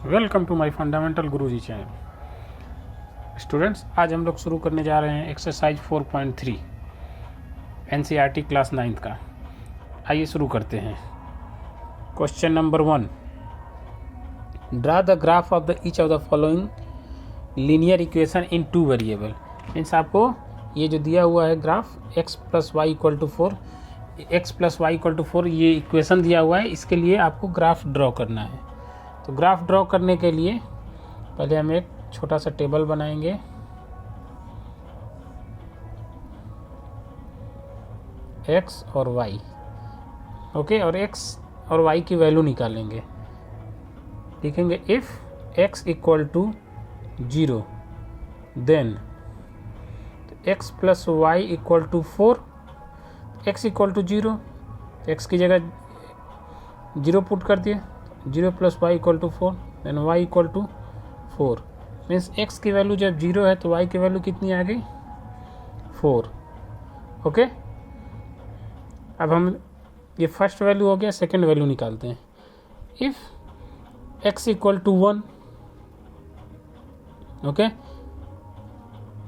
Welcome to my fundamental Guruji channel. Students, आज हम लोग शुरू करने जा रहे हैं एक्सरसाइज 4.3 एनसीईआरटी क्लास 9 का। आइए शुरू करते हैं। Question number 1, draw the graph of the each of the following linear equation in 2 variable. Means आपको ये जो दिया हुआ है graph x plus y equal to 4 ये इक्वेशन दिया हुआ है, इसके लिए आपको ग्राफ ड्रॉ करना है। तो ग्राफ ड्रॉ करने के लिए पहले हम एक छोटा सा टेबल बनाएंगे। x और y, ओके, और x और y की वैल्यू निकालेंगे। लिखेंगे if x equal to 0 then x plus y equal to 4। x equal to 0, x की जगह 0 पुट कर दिए, 0 plus y equal to 4, then y equal to 4। Means x की वैल्यू जब 0 है तो y की वैल्यू कितनी आ गई, 4। ओके, अब हम ये फर्स्ट वैल्यू हो गया, सेकंड वैल्यू निकालते हैं। If x equal to 1, okay,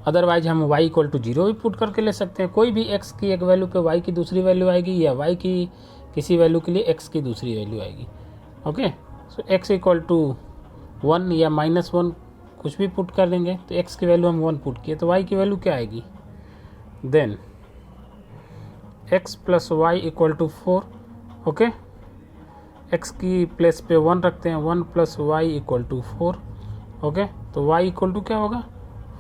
otherwise हम y इक्वल टू 0 भी पुट करके ले सकते हैं। कोई भी x की एक वैल्यू पे y की दूसरी वैल्यू आएगी, या y की किसी वैल्यू के लिए x की दूसरी वैल्यू आएगी। Okay, so x equal to 1 या -1 कुछ भी पुट कर देंगे, तो x की वैल्यू हम 1 पुट किए तो y की वैल्यू क्या आएगी, then x plus y equal to 4। Okay, x की प्लेस पे 1 रखते हैं, 1 plus y equal to 4। Okay, तो y इक्वल टू क्या होगा,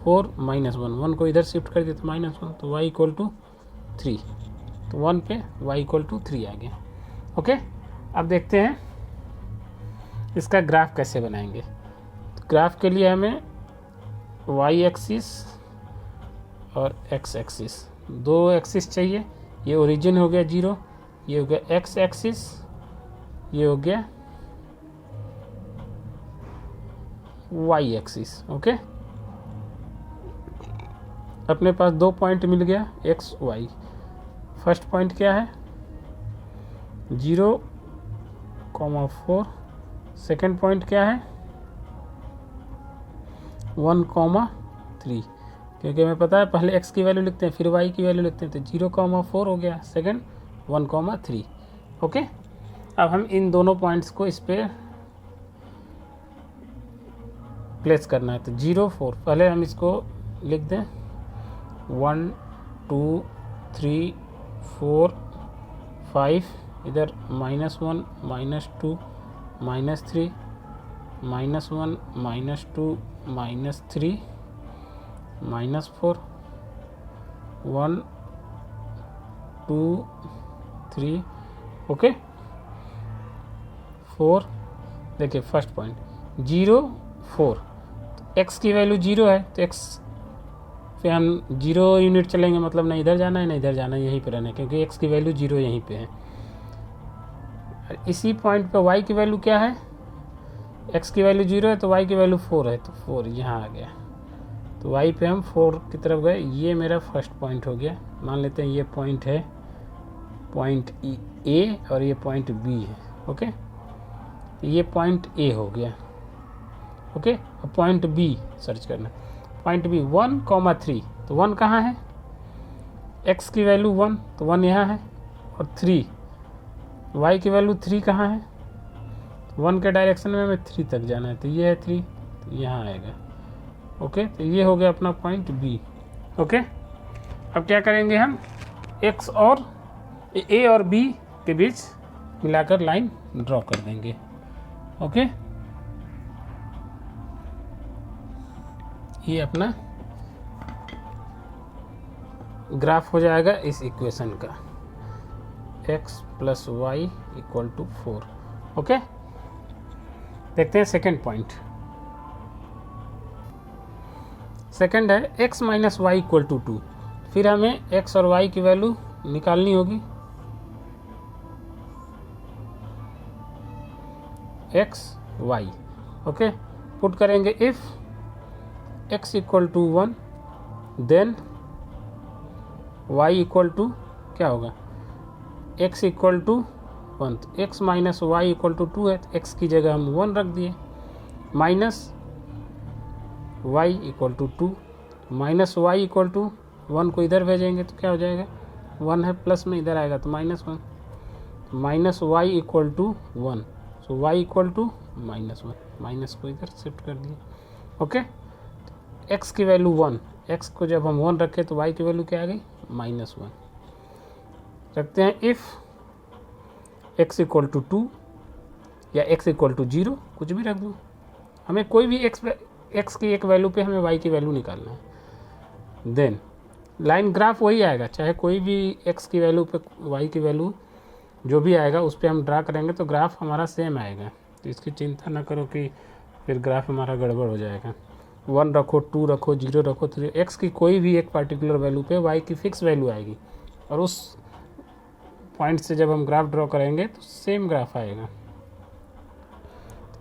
4 -1, 1 को इधर शिफ्ट कर दिया तो -1, तो y इक्वल टू 3, तो 1 पे y इक्वल टू 3 आ गया। ओके, अब देखते हैं इसका ग्राफ कैसे बनाएंगे। तो ग्राफ के लिए हमें y एक्सिस और x एक्सिस, 2 एक्सिस चाहिए। ये ओरिजिन हो गया 0, ये हो गया x एक्सिस, ये हो गया y एक्सिस। ओके, अपने पास 2 पॉइंट मिल गया x y। फर्स्ट पॉइंट क्या है, 0,4। सेकेंड पॉइंट क्या है, 1,3, क्योंकि हमें पता है पहले x की वैल्यू लिखते हैं फिर y की वैल्यू लिखते हैं, तो 0,4 हो गया, सेकेंड 1,3। ओके, अब हम इन दोनों पॉइंट्स को इस पे प्लेस करना है। तो 0, 4, पहले हम इसको लिख दें 1 2 3 4 5, इधर -1 -2 -3 -1 -2 -3 -4 1 2 3। ओके, 4। देखिए फर्स्ट पॉइंट 0 4, तो x की वैल्यू 0 है, तो x पे हम 0 यूनिट चलेंगे, मतलब ना इधर जाना है ना इधर जाना है, यहीं पे रहना है, क्योंकि x की वैल्यू 0 यहीं पे है। इसी पॉइंट पे y की वैल्यू क्या है, x की वैल्यू 0 है तो y की वैल्यू 4 है, तो 4 यहाँ आ गया, तो y पे हम 4 की तरफ गए। ये मेरा फर्स्ट पॉइंट हो गया। मान लेते हैं ये पॉइंट है पॉइंट A और ये पॉइंट B है। ओके, तो ये पॉइंट A हो गया। ओके, अब पॉइंट B सर्च करना, पॉइंट B 1,3, तो 1 कहाँ है, x की वैल्यू 1, तो 1 यहाँ है, और 3 y की वैल्यू 3 कहाँ है, 1 के डायरेक्शन में हमें 3 तक जाना है, तो ये है 3, तो यहाँ आएगा। ओके, तो ये हो गया अपना पॉइंट B। ओके, अब क्या करेंगे हम, x और A और B के बीच मिलाकर लाइन ड्रॉ कर देंगे। ओके, ये अपना ग्राफ हो जाएगा इस इक्वेशन का, x plus y equal to 4। Okay, देखते हैं सेकेंड पॉइंट। सेकेंड है x minus y equal to 2। फिर हमें x और y की वैल्यू निकालनी होगी। x y, ओके, पुट करेंगे if x equal to 1 then y equal to क्या होगा, एक्स इक्वल टू 1, तो x minus y equal to 2 है, तो एक्स की जगह हम 1 रख दिए, minus y equal to 2, minus y equal to 1 को इधर भेजेंगे तो क्या हो जाएगा, 1 है प्लस में इधर आएगा तो -1, minus y equal to 1, so y equal to -1, minus को इधर शिफ्ट कर दिए। ओके, एक्स की वैल्यू 1, एक्स को जब हम 1 रखें तो वाई की वैल्यू क्या आ गई, -1 रखते हैं। इफ़ एक्स इक्वल टू 2 या एक्स इक्वल टू 0, कुछ भी रख दो, हमें कोई भी एक्स की एक वैल्यू पे हमें वाई की वैल्यू निकालना है। देन लाइन ग्राफ वही आएगा, चाहे कोई भी एक्स की वैल्यू पे वाई की वैल्यू जो भी आएगा उस पर हम ड्रा करेंगे तो ग्राफ हमारा सेम आएगा, तो इसकी चिंता ना करो कि फिर ग्राफ हमारा गड़बड़ हो जाएगा। 1 रखो, 2 रखो, 0 रखो, 3, एक्स की कोई भी एक पार्टिकुलर वैल्यू पे वाई की फिक्स वैल्यू आएगी और उस पॉइंट से जब हम ग्राफ ड्रॉ करेंगे तो सेम ग्राफ आएगा।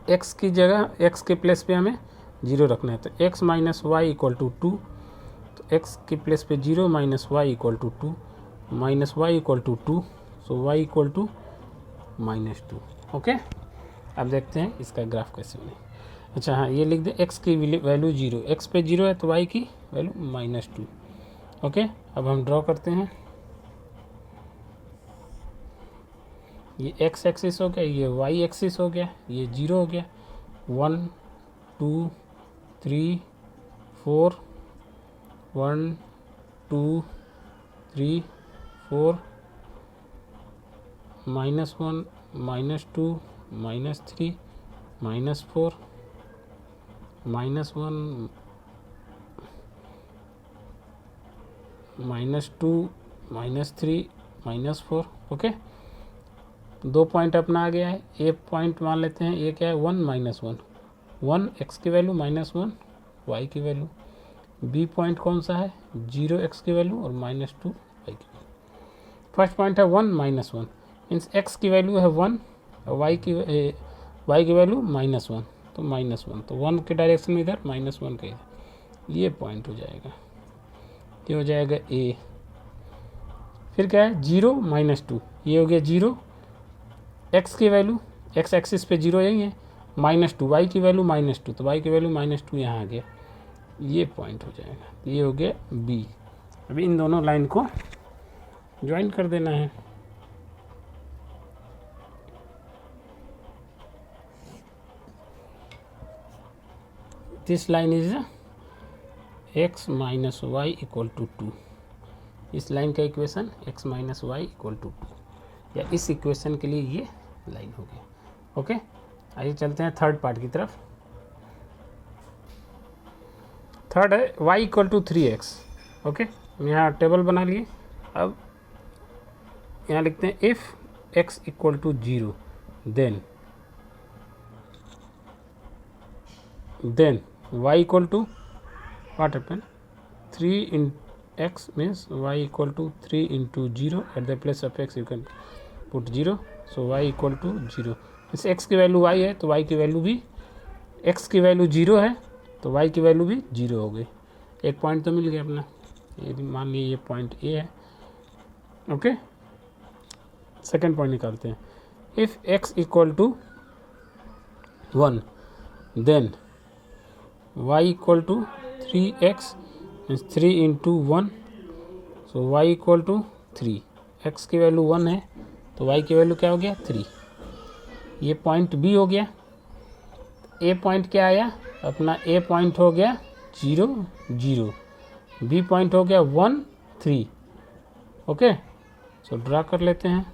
एक्स की जगह एक्स के प्लेस पे हमें 0 रखना है, तो x minus y equal to 2, तो एक्स की प्लेस पे 0 minus y equal to 2, minus y equal to 2, so y equal to -2। Okay, अब देखते हैं इसका ग्राफ कैसे बने। अच्छा हाँ, ये लिख दे, एक्स की वैल्यू 0, एक्स पे 0 है तो वाई की वैल्यू -2। ओके, अब हम ड्रॉ करते हैं, ये एक्स एक्सिस हो गया, ये वाई एक्सिस हो गया, ये 0 हो गया, 1 2 3 4, 1 2 3 4, -1 -2 -3 -4, -1 -2 -3 -4। ओके, 2 पॉइंट अपना आ गया है। ए पॉइंट मान लेते हैं, ये क्या है, 1 -1, 1 एक्स की वैल्यू, -1 वाई की वैल्यू। बी पॉइंट कौन सा है, 0 एक्स की वैल्यू और -2 वाई की वैल्यू। फर्स्ट पॉइंट है 1 -1, मीन्स एक्स की वैल्यू है 1 और वाई की वैल्यू -1, तो -1, तो 1 के डायरेक्शन में इधर, -1 के इधर, ये पॉइंट हो जाएगा, ये हो जाएगा ए। फिर क्या है, 0 -2, ये हो गया 0, एक्स की वैल्यू, एक्स एक्सिस पे 0 यही है, -2 वाई की वैल्यू -2, तो वाई की वैल्यू -2 यहाँ आ गया, ये पॉइंट हो जाएगा, ये हो गया बी। अभी इन दोनों लाइन को ज्वाइन कर देना है। This line is x minus y equal to 2, इस लाइन का equation x minus y equal to 2, या इस इक्वेशन के लिए ये लाइन हो गया। ओके, आइए चलते हैं थर्ड पार्ट की तरफ। थर्ड है y equal to 3x। Okay, यहाँ टेबल बना लिए। अब यहाँ लिखते हैं if x equal to 0 then y equal to what happen 3 in x means y equal to 3 into 0, at the place of x you can put 0, so y equal to 0। इस x की value y है तो y की value भी, x की value 0 है तो y की वैल्यू भी 0 हो गई। एक पॉइंट तो मिल गया अपना, ये मान लीजिए ये पॉइंट ए है। ओके, सेकेंड पॉइंट निकालते हैं। If x equal to 1 then y equal to 3x means 3 into 1, so y equal to 3। x की वैल्यू 1 है तो y की वैल्यू क्या हो गया, 3। ये पॉइंट B हो गया। A पॉइंट क्या आया अपना, A पॉइंट हो गया 0 0, B पॉइंट हो गया 1 3। ओके, सो ड्रा कर लेते हैं।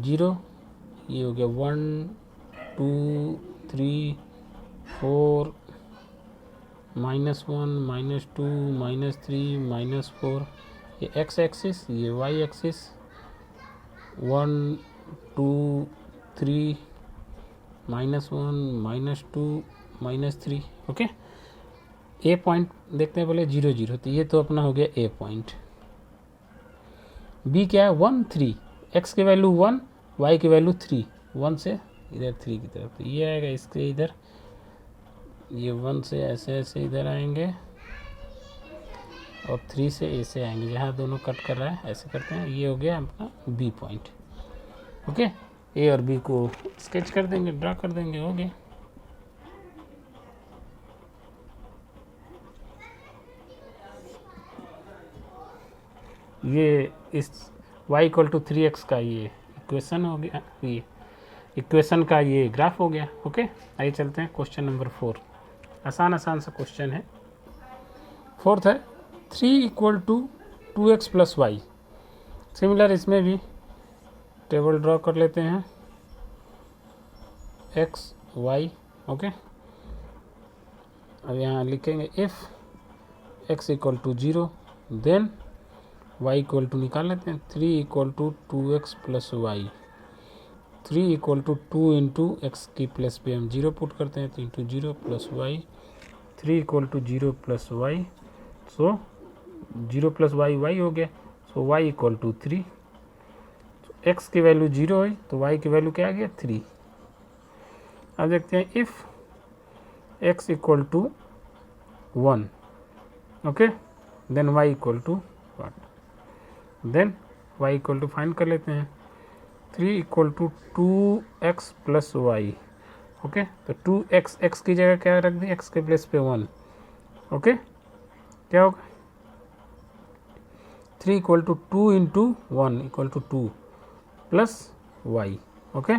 0, ये हो गया 1 2 3 4, -1 -2 -3 -4, ये x एक्सिस, ये y एक्सिस, 1 2 3 -1 -2 -3। ओके, ए पॉइंट देखते हैं पहले 0 0, तो ये तो अपना हो गया ए पॉइंट। बी क्या है 1 3, x की वैल्यू 1 y की वैल्यू 3, 1 से इधर 3 की तरफ, तो ये आएगा इसके इधर, ये 1 से ऐसे ऐसे इधर आएंगे, और 3 से ए से आएंगे, जहाँ दोनों कट कर रहा है ऐसे करते हैं। ये हो गया अपना बी पॉइंट। ओके, ए और बी को स्केच कर देंगे, ड्रा कर देंगे, हो गया। ये इस y इक्वल टू 3x का ये इक्वेशन हो गया, ये इक्वेशन का ये ग्राफ हो गया। ओके, आइए चलते हैं क्वेश्चन नंबर 4। आसान सा क्वेश्चन है। फोर्थ है 3 equal to 2x plus y. Similar इसमें भी टेबल ड्रॉ कर लेते हैं, x y। ओके, अब यहाँ लिखेंगे if x equal to 0 then y equal to निकाल लेते हैं 3 equal to 2x plus y. 3 equal to 2 into x की प्लस पे हम 0 पुट करते हैं, तो into 0 plus y. 3 equal to 0 plus y, so 0 plus y y हो गया, so y equal to 3। x की वैल्यू 0 है तो y की वैल्यू क्या आ गया 3। अब देखते हैं if x equal to 1, okay, then y equal to what, then y equal to find कर लेते हैं 3 equal to 2x plus y. Okay, तो 2x x की जगह क्या रख दी, x के प्लेस पे 1। ओके, क्या होगा 3 equal to 2 into 1 equal to 2 plus y. Okay,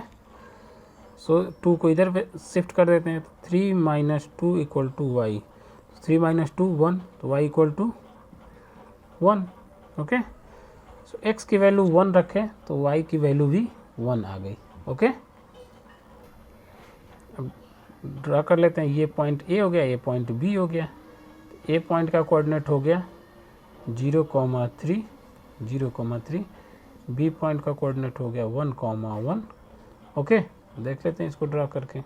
so 2 को इधर पे शिफ्ट कर देते हैं, 3 minus 2 equal to y. 3 minus 2 1, तो y equal to 1। Okay, so x की वैल्यू 1 रखें तो y की वैल्यू भी 1 आ गई। ओके, अब ड्रा कर लेते हैं, ये पॉइंट A हो गया, ये पॉइंट B हो गया। A पॉइंट का कोऑर्डिनेट हो गया 0,3 0,3। B पॉइंट का कोऑर्डिनेट हो गया 1,1। ओके, देख लेते हैं इसको ड्रा करके,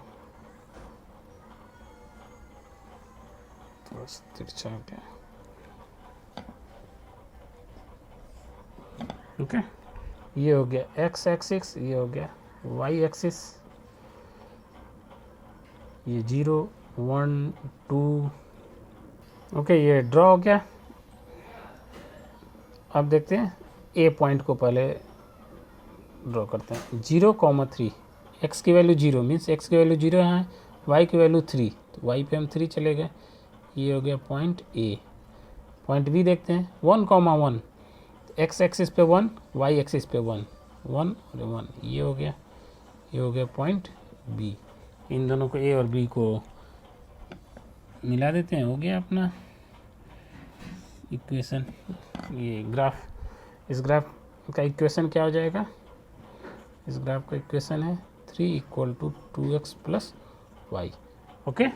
बस तिरछा हो गया। ओके, ये हो गया x एक्सिस, ये हो गया y एक्सिस, ये 0 1 2। ओके, ये ड्रॉ हो गया। अब देखते हैं A पॉइंट को पहले ड्रॉ करते हैं। 0,3, x की वैल्यू 0 मीन्स x की वैल्यू 0 है, y की वैल्यू 3, तो y पे हम 3 चले गए। ये हो गया पॉइंट A। पॉइंट B देखते हैं 1,1, x एक्सिस पे 1, y एक्सिस पे 1 1 और 1, ये हो गया, ये हो गया पॉइंट B। इन दोनों को A और B को मिला देते हैं, हो गया अपना इक्वेशन। ये ग्राफ, इस ग्राफ का इक्वेशन क्या हो जाएगा, इस ग्राफ का इक्वेशन है 3 equal to 2x plus y. Okay,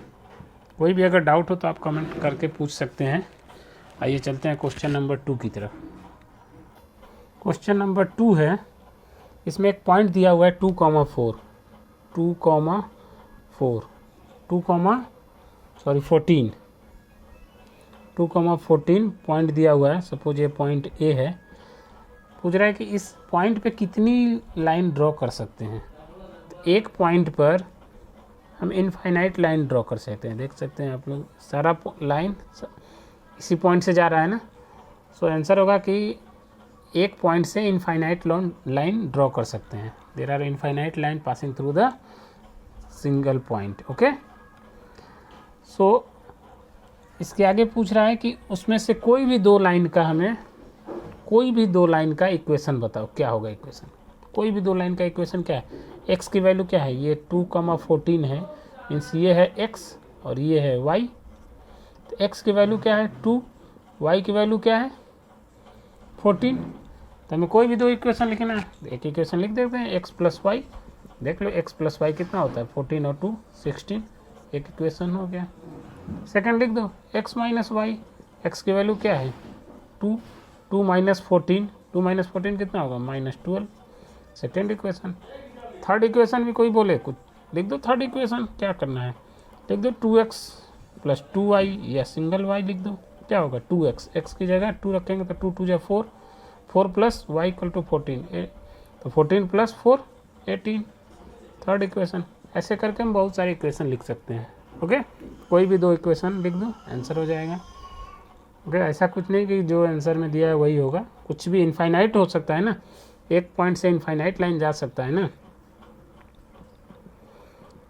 कोई भी अगर डाउट हो तो आप कमेंट करके पूछ सकते हैं। आइए चलते हैं क्वेश्चन नंबर 2 की तरफ। क्वेश्चन नंबर 2 है, इसमें एक पॉइंट दिया हुआ है 2,4 2,14 पॉइंट दिया हुआ है। सपोज ये पॉइंट A है, पूछ रहा है कि इस पॉइंट पे कितनी लाइन ड्रॉ कर सकते हैं। तो एक पॉइंट पर हम इनफाइनाइट लाइन ड्रॉ कर सकते हैं। देख सकते हैं आप लोग, सारा लाइन इसी पॉइंट से जा रहा है ना, सो आंसर होगा कि एक पॉइंट से इनफाइनाइट लाइन ड्रॉ कर सकते हैं। There are infinite line passing through the single point. Okay, so इसके आगे पूछ रहा है कि उसमें से कोई भी दो लाइन का इक्वेशन बताओ, क्या होगा इक्वेशन। कोई भी दो लाइन का इक्वेशन क्या है, x की वैल्यू क्या है, ये 2,14 है, मीन्स ये है x और ये है y। तो x की वैल्यू क्या है 2, y की वैल्यू क्या है 14। तो हमें कोई भी दो इक्वेशन लिखना है, एक इक्वेशन लिख देते हैं x प्लस वाई। देख लो x प्लस वाई कितना होता है 14 और 2 16, एक इक्वेशन हो गया। सेकंड लिख दो x माइनस वाई, x की वैल्यू क्या है 2, 2 माइनस 14, 2 माइनस 14 कितना होगा -12, सेकेंड इक्वेशन। थर्ड इक्वेशन भी कोई बोले कुछ लिख दो, थर्ड इक्वेशन क्या करना है, लिख दो 2x प्लस 2y या सिंगल y लिख दो, क्या होगा 2x, x की जगह 2 रखेंगे तो 2 2 जा 4, 4 प्लस y इक्वल टू 14, तो 14 प्लस 4 18, थर्ड इक्वेशन। ऐसे करके हम बहुत सारे इक्वेशन लिख सकते हैं। ओके, कोई भी दो इक्वेशन लिख दो, आंसर हो जाएगा। ओके, ऐसा कुछ नहीं कि जो आंसर में दिया है वही होगा, कुछ भी इनफाइनाइट हो सकता है ना, एक पॉइंट से इनफाइनाइट लाइन जा सकता है ना।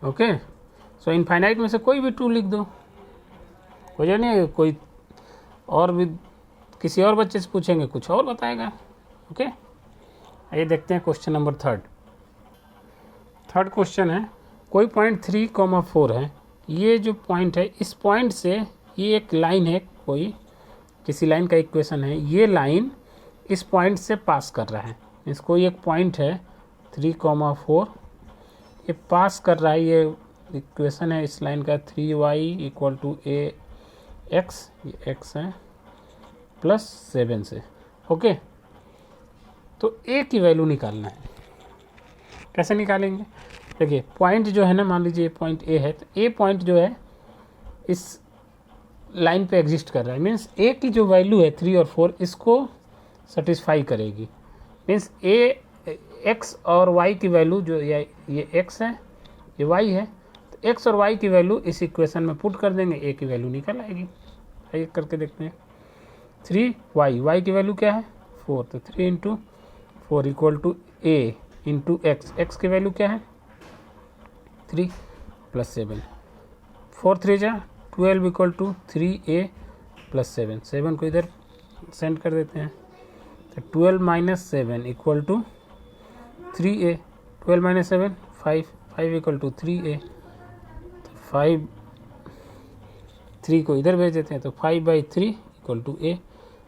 ओके, सो इनफाइनाइट में से कोई भी टू लिख दो, कोई जो नहीं, कोई और भी किसी और बच्चे से पूछेंगे कुछ और बताएगा। ओके, आइए देखते हैं क्वेश्चन नंबर थर्ड क्वेश्चन है, कोई पॉइंट 3,4 है, ये जो पॉइंट है इस पॉइंट से ये एक लाइन है, कोई किसी लाइन का इक्वेशन है, ये लाइन इस पॉइंट से पास कर रहा है, इसको एक पॉइंट है 3,4 ये पास कर रहा है, ये इक्वेशन है इस लाइन का 3y = ax, ये x है +7 से। ओके, तो a की वैल्यू निकालना है, कैसे निकालेंगे? देखिए पॉइंट जो है ना, मान लीजिए पॉइंट a है, तो a पॉइंट जो है इस लाइन पे एग्जिस्ट कर रहा है, मीन्स a की जो वैल्यू है 3 और 4 इसको सेटिस्फाई करेगी, मीन्स a x और y की वैल्यू जो ये x है ये y है, तो x और y की वैल्यू इस इक्वेशन में पुट कर देंगे, a की वैल्यू निकल आएगी। आइए करके देखते हैं, 3y की वैल्यू क्या है 4, तो 3 × 4 = a × x की वैल्यू क्या है 3 + 7, 4 3 जा 12 = 3a + 7, 7 को इधर सेंड कर देते हैं, तो 12 - 7 = 3a, 12 - 7 5 = 3a, तो 5 3 को इधर भेज देते हैं, तो 5/3 = a,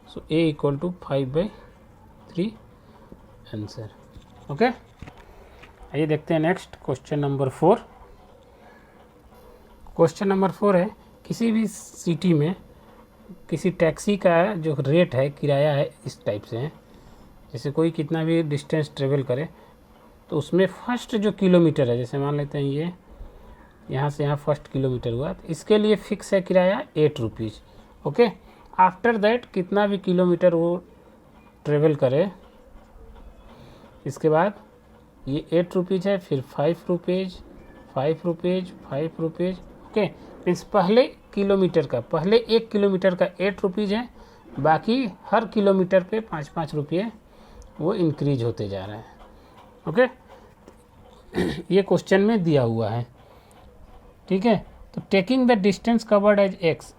so a = 5/3 answer. Okay, आइए देखते हैं next question number 4। Question number 4 है, किसी भी सिटी में किसी टैक्सी का जो रेट है, किराया है, इस टाइप से है, जैसे कोई कितना भी डिस्टेंस ट्रेवल करे तो उसमें फर्स्ट जो किलोमीटर है, जैसे मान लेते हैं ये यहाँ से यहाँ फर्स्ट किलोमीटर हुआ, तो इसके लिए फिक्स है किराया 8 रुपीज़। ओके, आफ्टर दैट कितना भी किलोमीटर वो ट्रेवल करे, इसके बाद ये 8 रुपीज़ है, फिर 5 rupees 5 rupees 5 rupees. Okay, means पहले किलोमीटर का, पहले 1 किलोमीटर का 8 रुपीज़ है, बाकी हर किलोमीटर पे 5-5 रुपये वो इंक्रीज होते जा रहे हैं। ओके, ये क्वेश्चन में दिया हुआ है, ठीक है। तो taking the distance covered as x,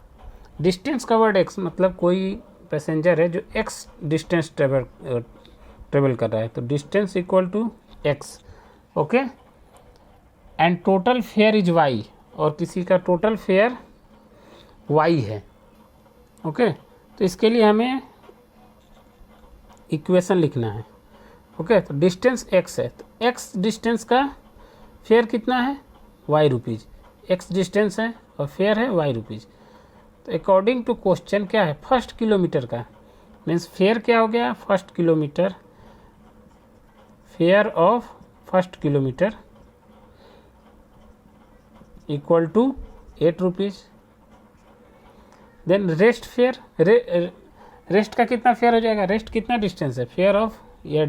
distance covered x मतलब कोई पैसेंजर है जो x डिस्टेंस ट्रेवल कर रहा है, तो distance = x। Okay, and total fair is y, और किसी का टोटल फेयर y है। ओके, तो इसके लिए हमें इक्वेशन लिखना है। ओके, तो डिस्टेंस x है, तो x डिस्टेंस का फेयर कितना है y रुपीज़, x डिस्टेंस है और फेयर है y रुपीज़। तो अकॉर्डिंग टू क्वेश्चन क्या है, फर्स्ट किलोमीटर का मीन्स फेयर क्या हो गया, first kilometre, fare of first kilometre = 8 rupees. Then rest fare, rest का कितना फेयर हो जाएगा, रेस्ट कितना डिस्टेंस है, फेयर ऑफ या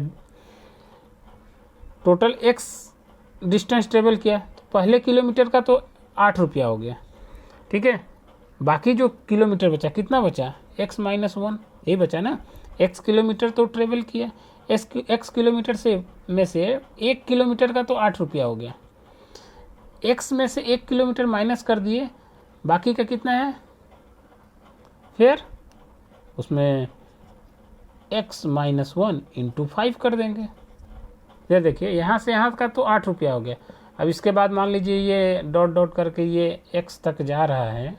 टोटल x डिस्टेंस ट्रेवल किया, तो पहले किलोमीटर का तो 8 रुपया हो गया, ठीक है। बाकी जो किलोमीटर बचा, कितना बचा, x - 1 यही बचा ना, x किलोमीटर तो ट्रेवल किया, x किलोमीटर से में से 1 किलोमीटर का तो 8 रुपया हो गया, x में से 1 किलोमीटर माइनस कर दिए, बाकी का कितना है फेयर, उसमें x - 1 × 5 कर देंगे। ये देखिए यहाँ से यहाँ का तो 8 रुपया हो गया। अब इसके बाद मान लीजिए ये डॉट डॉट करके ये x तक जा रहा है,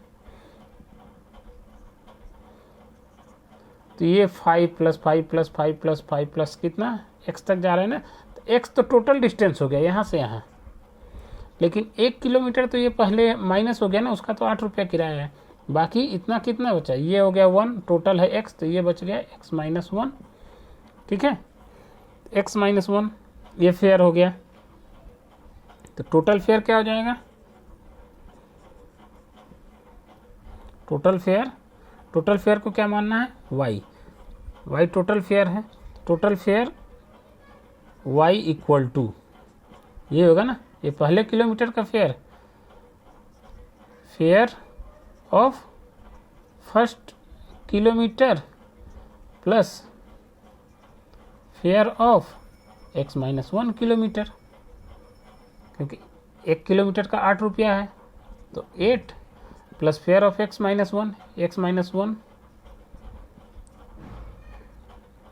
तो ये 5 + 5 + 5 + 5 + कितना x तक जा रहा है ना, तो x तो टोटल डिस्टेंस हो गया यहाँ से यहाँ, लेकिन 1 किलोमीटर तो ये पहले माइनस हो गया ना, उसका तो 8 रुपया किराया है, बाकी इतना कितना बचा, ये हो गया 1, टोटल है x, तो ये बच गया x - 1, ठीक है, x - 1 ये फेयर हो गया, तो टोटल फेयर क्या हो जाएगा, टोटल फेयर को क्या मानना है y टोटल फेयर है, टोटल फेयर y = ये होगा ना, ये पहले किलोमीटर का fare of first kilometre plus fare of x minus 1 kilometre, क्योंकि 1 किलोमीटर का 8 रुपया है, तो 8 plus fare of x minus 1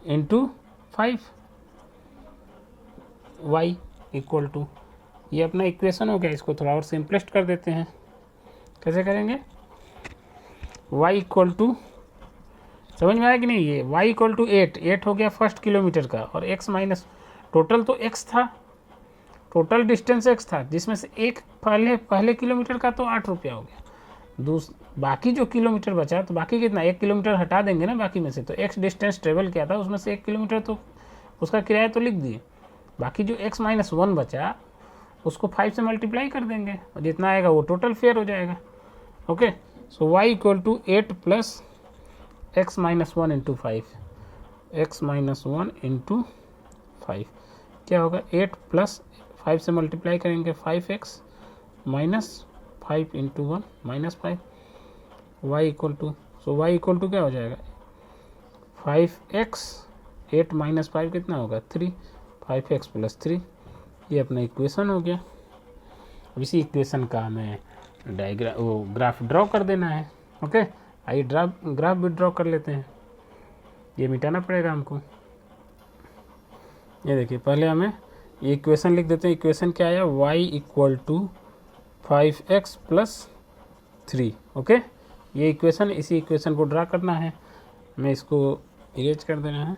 into 5 y equal to, ये अपना इक्वेशन हो गया। इसको थोड़ा और सिंपलेस्ट कर देते हैं। कैसे करेंगे? y इक्वल टू, समझ में आया कि नहीं? ये y इक्वल टू 8 हो गया फर्स्ट किलोमीटर का, और x माइनस, टोटल तो x था, टोटल डिस्टेंस x था, जिसमें से एक पहले किलोमीटर का तो 8 रुपया हो गया। बाकी जो किलोमीटर बचा, तो बाकी कितना, 1 किलोमीटर हटा देंगे ना बाकी में से, तो x डिस्टेंस ट्रेवल किया था, उसमें से 1 किलोमीटर तो उसका किराया तो लिख दिए। बाकी जो x माइनस 1 बचा उसको 5 से मल्टीप्लाई कर देंगे, और जितना आएगा वो टोटल फेयर हो जाएगा। Okay, so y equal to 8 plus x minus 1 into 5, x minus 1 into 5 क्या होगा? 8 प्लस 5 से मल्टीप्लाई करेंगे 5x minus 5 into 1 minus 5, y equal to, so y equal to क्या हो जाएगा? 5x 8 माइनस 5 कितना होगा? 3, 5x प्लस 3, ये अपना इक्वेशन हो गया। अब इसी इक्वेशन का हमें ग्राफ ड्रॉ कर देना है। ओके, आइए ग्राफ भी ड्रॉ कर लेते हैं। ये मिटाना पड़ेगा हमको। ये देखिए, पहले हमें ये इक्वेशन लिख देते हैं। इक्वेशन क्या आया? y equal to 5x plus 3। Okay, ये इक्वेशन, इसी इक्वेशन को ड्रा करना है। मैं इसको इरेज कर देना है।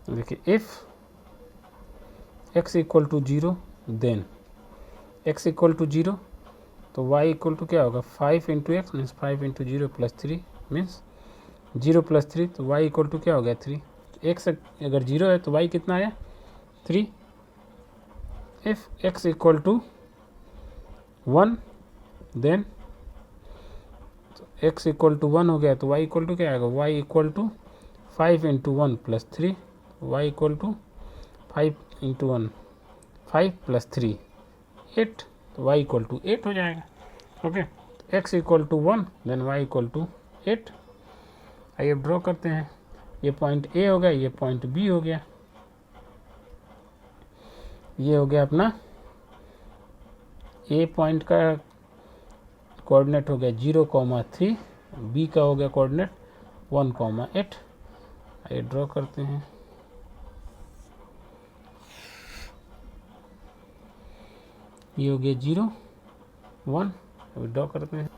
देखिए, if x equal to 0 then x equal to 0, तो y इक्वल टू क्या होगा? 5 into x means 5 into 0 plus 3 means 0 plus 3, तो y इक्वल टू क्या हो गया? 3। x अगर 0 है तो y कितना आया? 3। If x equal to 1 then, x equal to 1 हो गया, तो y इक्वल टू क्या आएगा? y equal to 5 into 1 plus 3, y equal to 5 into 1 5 plus 3 8, तो y इक्वल टू 8 हो जाएगा। Okay, x equal to 1 then y equal to 8। आइए draw करते हैं। ये पॉइंट A हो गया, ये पॉइंट B हो गया, ये हो गया अपना A पॉइंट का कोऑर्डिनेट हो गया 0,3, B का हो गया कोऑर्डिनेट 1,8। आइए ड्रॉ करते हैं। ये हो गया 0, 1। अभी ड्रॉ करते हैं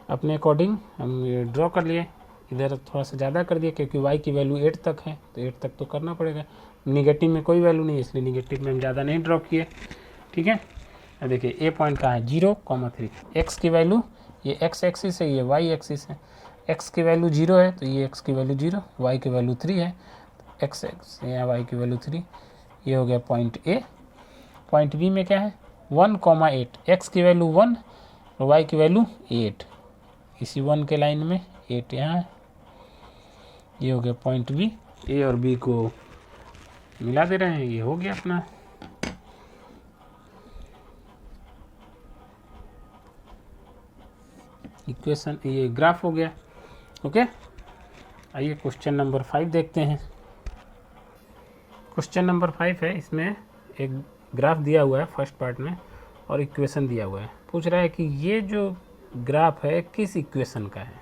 अपने अकॉर्डिंग। हम ये ड्रॉ कर लिए, इधर थोड़ा सा ज़्यादा कर दिया क्योंकि y की वैल्यू 8 तक है, तो 8 तक तो करना पड़ेगा। निगेटिव में कोई वैल्यू नहीं है, इसलिए निगेटिव में हम ज़्यादा नहीं ड्रॉ किए। ठीक है, अब देखिए ए पॉइंट कहाँ है? 0,3। एक्स की वैल्यू, ये x एक्सिस है, ये y एक्सिस है। x की वैल्यू 0 है तो ये x की वैल्यू 0, y की वैल्यू 3 है, x यहाँ y की वैल्यू 3। ये हो गया पॉइंट A। पॉइंट B में क्या है? 1,8। x की वैल्यू 1 और y की वैल्यू 8, इसी 1 के लाइन में 8 यहाँ है। ये हो गया पॉइंट B। A और B को मिला दे रहे हैं, ये हो गया अपना इक्वेशन, ये ग्राफ हो गया। ओके, आइए क्वेश्चन नंबर 5 देखते हैं। क्वेश्चन नंबर 5 है, इसमें एक ग्राफ दिया हुआ है फर्स्ट पार्ट में और इक्वेशन दिया हुआ है। पूछ रहा है कि ये जो ग्राफ है किस इक्वेशन का है।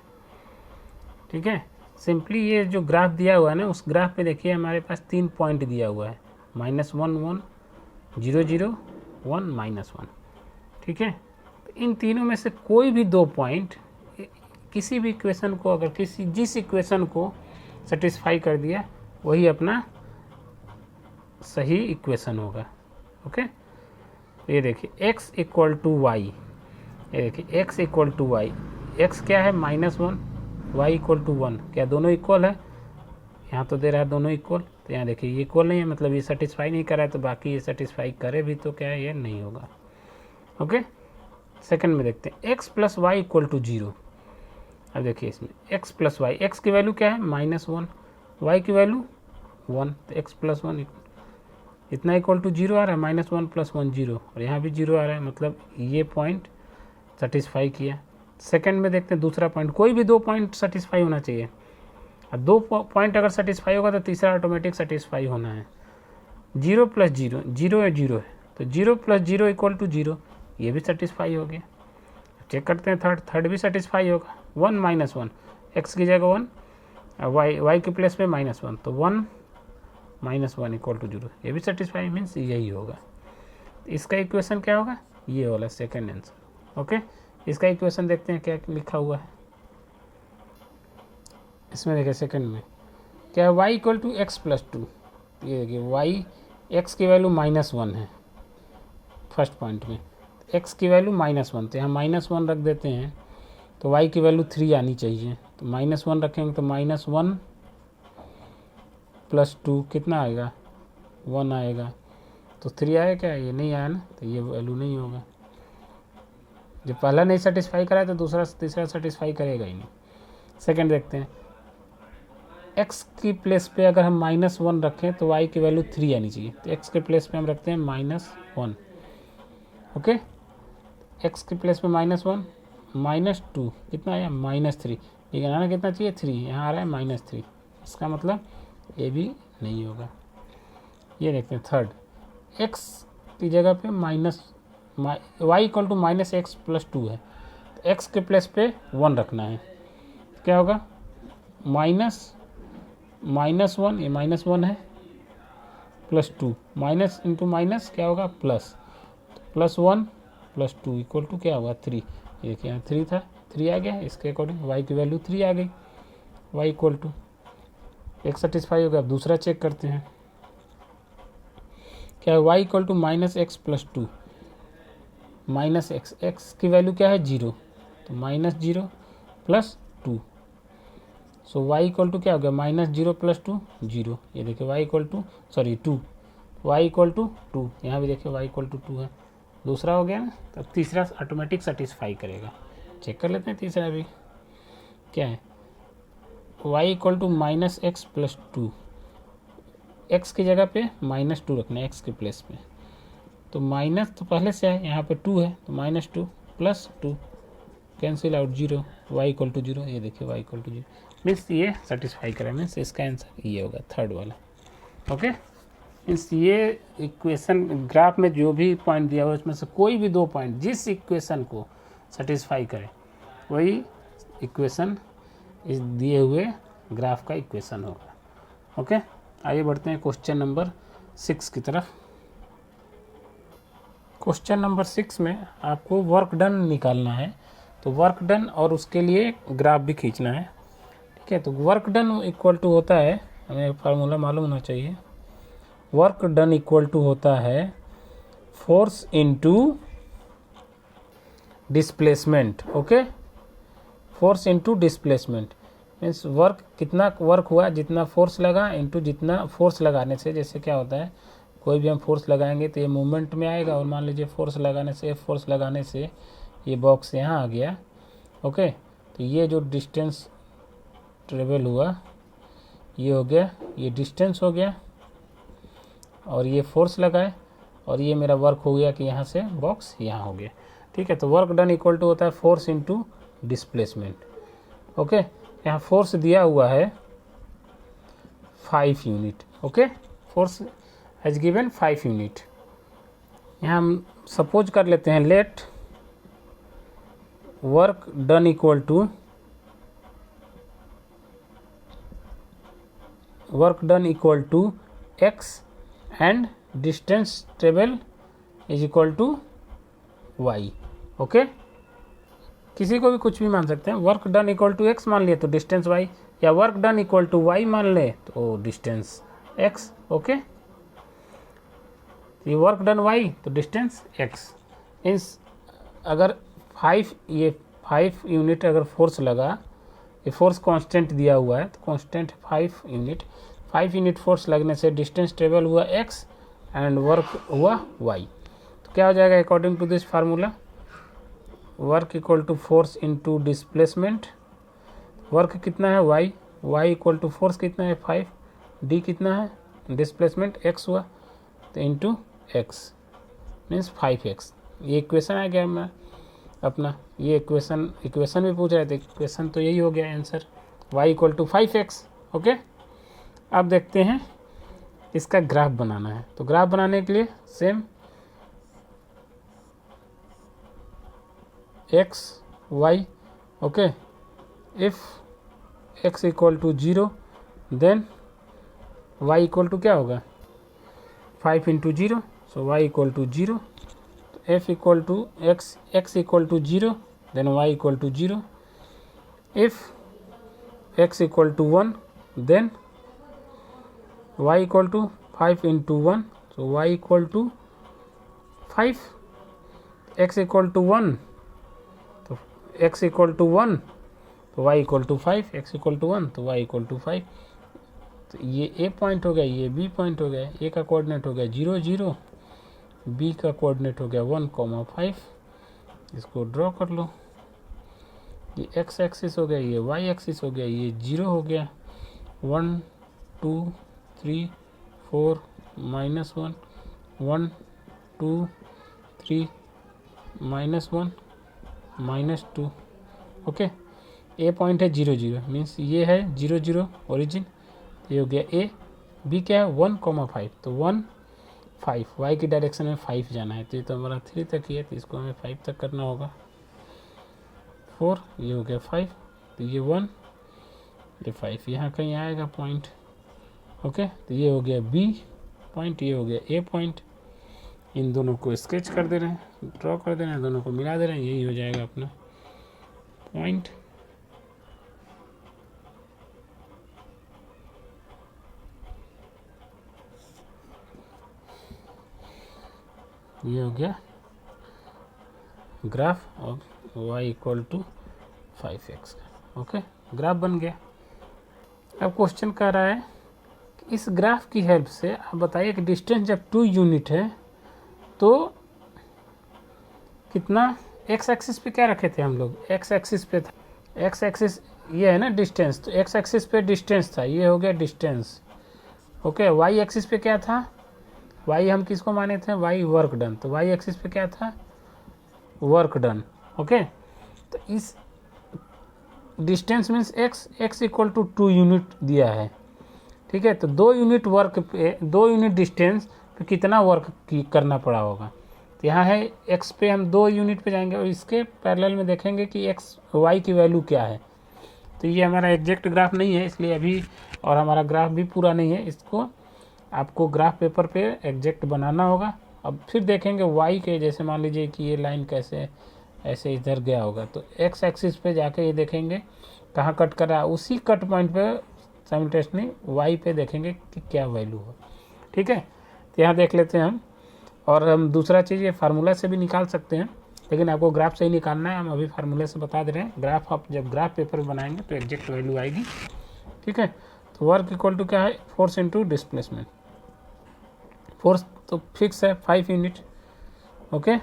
ठीक है, सिंपली ये जो ग्राफ दिया हुआ है ना, उस ग्राफ पे देखिए हमारे पास 3 पॉइंट दिया हुआ है, -1 1 0 0 1 -1। ठीक है, तो इन तीनों में से कोई भी 2 पॉइंट किसी भी इक्वेशन को, अगर जिस इक्वेशन को सेटिस्फाई कर दिया वही अपना सही इक्वेशन होगा। ओके, ये देखिए x इक्वल टू वाई, ये देखिए x equal to y, x क्या है? -1, y इक्वल टू 1। क्या दोनों इक्वल है? यहाँ तो दे रहा है दोनों इक्वल, तो यहाँ देखिए ये इक्वल नहीं है, मतलब ये सेटिस्फाई नहीं कर रहा है, तो बाकी ये सेटिस्फाई करे भी तो क्या है? ये नहीं होगा। ओके, सेकंड में देखते हैं x plus y equal to 0। अब देखिए इसमें x प्लस वाई, एक्स की वैल्यू क्या है? -1, y की वैल्यू 1, तो x प्लस 1 इतना इक्वल टू 0 आ रहा है, -1 + 1 0, और यहाँ भी 0 आ रहा है, मतलब ये पॉइंट सेटिस्फाई किया। सेकंड में देखते हैं दूसरा पॉइंट, कोई भी 2 पॉइंट सेटिस्फाई होना चाहिए। अब 2 पॉइंट अगर सेटिस्फाई होगा तो तीसरा ऑटोमेटिक सेटिस्फाई होना है। 0 + 0, 0 है 0 है, तो 0 + 0 = 0, ये भी सेटिस्फाई हो गया। चेक करते हैं थर्ड भी सेटिस्फाई होगा। 1 - 1, एक्स की जगह 1, वाई के प्लेस पे -1, तो 1 - 1 = 0, ये भी सेटिस्फाई, मीन्स यही होगा। इसका इक्वेशन क्या होगा, ये वाला सेकेंड आंसर। ओके, इसका इक्वेशन देखते हैं क्या लिखा हुआ है इसमें। देखिए सेकंड में क्या है, y = x + 2, ये देखिए y, x की वैल्यू -1 है फर्स्ट पॉइंट में, x की वैल्यू -1, तो यहाँ -1 रख देते हैं, तो y की वैल्यू 3 आनी चाहिए, तो -1 रखेंगे तो -1 + 2 कितना आएगा, 1 आएगा, तो 3 आया क्या, ये नहीं आया ना, तो ये वैल्यू नहीं होगा। जब पहला नहीं सेटिस्फाई करा तो दूसरा तीसरा सेटिस्फाई करेगा ही नहीं। सेकंड देखते हैं, x की प्लेस पे अगर हम -1 रखें तो y की वैल्यू 3 आनी चाहिए, तो x के प्लेस पे हम रखते हैं -1। ओके, x के प्लेस पे -1, -2 कितना आया, -3, लेकिन आना कितना चाहिए, 3, यहाँ आ रहा है -3, इसका मतलब ये भी नहीं होगा। ये देखते हैं थर्ड, x की जगह पे y = -x + 2 है, तो x के प्लेस पे 1 रखना है, क्या होगा, -1, ये -1 है, +2, माइनस इंटू माइनस क्या होगा, प्लस, +1 + 2 = क्या होगा, 3, ये देखिए यहाँ 3 था, 3 आ गया, इसके अकॉर्डिंग y की वैल्यू 3 आ गई। y = एक सेटिस्फाई हो गया। अब दूसरा चेक करते हैं, क्या है, y = -x + 2, -x, x की वैल्यू क्या है, 0, तो -0 + 2, सो y = क्या हो गया, -0 + 2, 0, ये देखिए y = 2, y = 2, यहाँ भी देखिए y = 2 है, दूसरा हो गया ना। तब तीसरा ऑटोमेटिक सेटिस्फाई करेगा। चेक कर लेते हैं तीसरा भी क्या है, y = -x + 2, x की जगह पे -2 रखना है, x के प्लेस पे, तो माइनस तो पहले से है, यहाँ पे 2 है, तो -2 + 2 कैंसिल आउट, 0, y = 0, ये देखिए y = 0, मीन्स ये सेटिस्फाई करें, मीन्स इसका आंसर ये होगा थर्ड वाला। ओके, मीन्स ये इक्वेशन ग्राफ में जो भी पॉइंट दिया हुआ उसमें से कोई भी 2 पॉइंट जिस इक्वेशन को सेटिस्फाई करे वही इक्वेशन इस दिए हुए ग्राफ का इक्वेशन होगा। ओके, आइए बढ़ते हैं क्वेश्चन नंबर 6 की तरफ। क्वेश्चन नंबर 6 में आपको वर्क डन निकालना है, तो वर्क डन और उसके लिए ग्राफ भी खींचना है। ठीक है, तो वर्क डन = होता है, हमें फार्मूला मालूम होना चाहिए, वर्क डन = होता है force into displacement. Okay, force into displacement means work, कितना वर्क हुआ, जितना फोर्स लगा इनटू जितना फोर्स लगाने से, जैसे क्या होता है, कोई भी हम फोर्स लगाएंगे तो ये मूवमेंट में आएगा, और मान लीजिए फोर्स लगाने से ये बॉक्स यहाँ आ गया। ओके, तो ये जो डिस्टेंस ट्रेवल हुआ ये हो गया, ये डिस्टेंस हो गया, और ये फोर्स लगाए, और ये मेरा वर्क हो गया कि यहाँ से बॉक्स यहाँ हो गया। ठीक है, तो वर्क डन = होता है फोर्स इनटू डिस्प्लेसमेंट। ओके, यहाँ फोर्स दिया हुआ है 5 unit. Okay, force has given 5 unit. यहाँ हम सपोज कर लेते हैं, let work done = x and distance travel = y। Okay, किसी को भी कुछ भी मान सकते हैं, वर्क डन = x मान लिए तो डिस्टेंस y, या वर्क डन = y मान ले तो डिस्टेंस x। ओके, ये वर्क डन y तो डिस्टेंस x, मीन्स अगर 5 यूनिट अगर फोर्स लगा, ये फोर्स कांस्टेंट दिया हुआ है, तो कांस्टेंट 5 यूनिट फोर्स लगने से डिस्टेंस ट्रेवल हुआ x एंड वर्क हुआ y, तो क्या हो जाएगा according to this formula, work = force into displacement, work कितना है y = फोर्स कितना है 5, d कितना है डिस्प्लेसमेंट x हुआ, तो इनटू x मीन्स 5x, ये इक्वेशन आ गया मैं। अपना ये इक्वेशन भी पूछ रहे थे, इक्वेशन तो यही हो गया answer, y equal to 5x। Okay, अब देखते हैं इसका ग्राफ बनाना है। तो ग्राफ बनाने के लिए same x y, okay, if x equal to 0 then y equal to क्या होगा 5 into 0, so y equal to 0। f equal to x equal to 0 then y equal to 0। If x equal to 1 then y equal to 5 into 1, so y equal to 5। x equal to 1, तो x equal to 1 तो y equal to 5, x equal to 1 तो y equal to 5। तो ये a point हो गया, ये b point हो गया। a का कोऑर्डिनेट हो गया 0 0, b का कोऑर्डिनेट हो गया 1,5। इसको ड्रॉ कर लो। ये x एक्सिस हो गया, ये y एक्सिस हो गया, ये 0 हो गया। 1 2 3 4 -1 1 2 3 -1 -2। ओके, ए पॉइंट है 0 0, मीन्स ये है 0 0 ओरिजिन, ये हो गया ए। बी क्या है 1,5, तो 1 5, वाई की डायरेक्शन में 5 जाना है, तो ये तो हमारा 3 तक ही है, तो इसको हमें 5 तक करना होगा। 4, ये हो गया 5, तो ये 1 ये 5 यहाँ कहीं आएगा पॉइंट। ओके, तो ये हो गया बी पॉइंट, ये हो गया ए पॉइंट। इन दोनों को स्केच कर दे रहे हैं, ड्रॉ कर दे रहे हैं, दोनों को मिला दे रहे हैं, यही हो जाएगा अपना पॉइंट। ये हो गया graph of y equal to 5x का। ओके, ग्राफ बन गया। अब क्वेश्चन कह रहा है कि इस ग्राफ की हेल्प से आप बताइए कि डिस्टेंस जब 2 यूनिट है तो कितना, x एक्सिस पे क्या रखे थे हम लोग, x एक्सिस पे था, x एक्सिस ये है ना डिस्टेंस, तो x एक्सिस पे डिस्टेंस था, ये हो गया डिस्टेंस। ओके, y एक्सिस पे क्या था, y हम किसको माने थे, y वर्क डन, तो y एक्सिस पे क्या था वर्क डन। ओके, तो इस distance means x equal to 2 unit दिया है, ठीक है। तो 2 यूनिट वर्क पे, 2 यूनिट डिस्टेंस पे कितना वर्क करना पड़ा होगा। तो यहाँ है x पे हम 2 यूनिट पे जाएंगे और इसके पैरेलल में देखेंगे कि y की वैल्यू क्या है। तो ये हमारा एग्जैक्ट ग्राफ नहीं है इसलिए अभी, और हमारा ग्राफ भी पूरा नहीं है, इसको आपको ग्राफ पेपर पे एग्जैक्ट बनाना होगा। अब फिर देखेंगे y के, जैसे मान लीजिए कि ये लाइन कैसे ऐसे इधर गया होगा, तो x एक्सिस पे जाके ये देखेंगे कहाँ कट कर रहा है, उसी कट पॉइंट पे साइमल्टेनियसली y पे देखेंगे कि क्या वैल्यू हो, ठीक है। तो यहाँ देख लेते हैं हम, और हम दूसरा चीज़ ये फार्मूला से भी निकाल सकते हैं, लेकिन आपको ग्राफ से ही निकालना है, हम अभी फार्मूले से बता दे रहे हैं। ग्राफ आप जब ग्राफ पेपर बनाएंगे तो एग्जैक्ट वैल्यू आएगी, ठीक है। तो वर्क इक्वल टू क्या है, फोर्स इंटू डिस्प्लेसमेंट। फोर्स तो फिक्स है 5 यूनिट, ओके।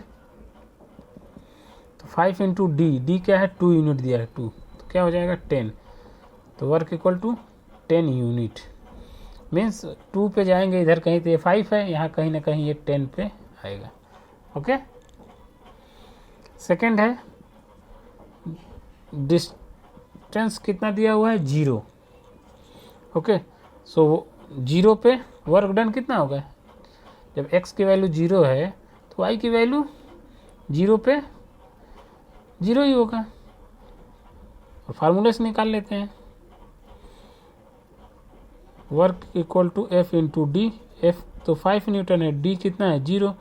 तो 5 इंटू डी क्या है 2 यूनिट दिया है 2, तो क्या हो जाएगा 10। तो work equal to 10 unit, means 2 पे जाएंगे इधर कहीं तो ये 5 है, यहाँ कहीं ना कहीं ये 10 पे आएगा, ओके। सेकेंड है डिस्टेंस कितना दिया हुआ है 0, ओके। सो 0 पे वर्क डन कितना होगा, जब x की वैल्यू 0 है तो y की वैल्यू 0 पे 0 ही होगा, और फार्मूले से निकाल लेते हैं। Work equal to F into D, F तो 5 न्यूटन है, डी कितना है 0,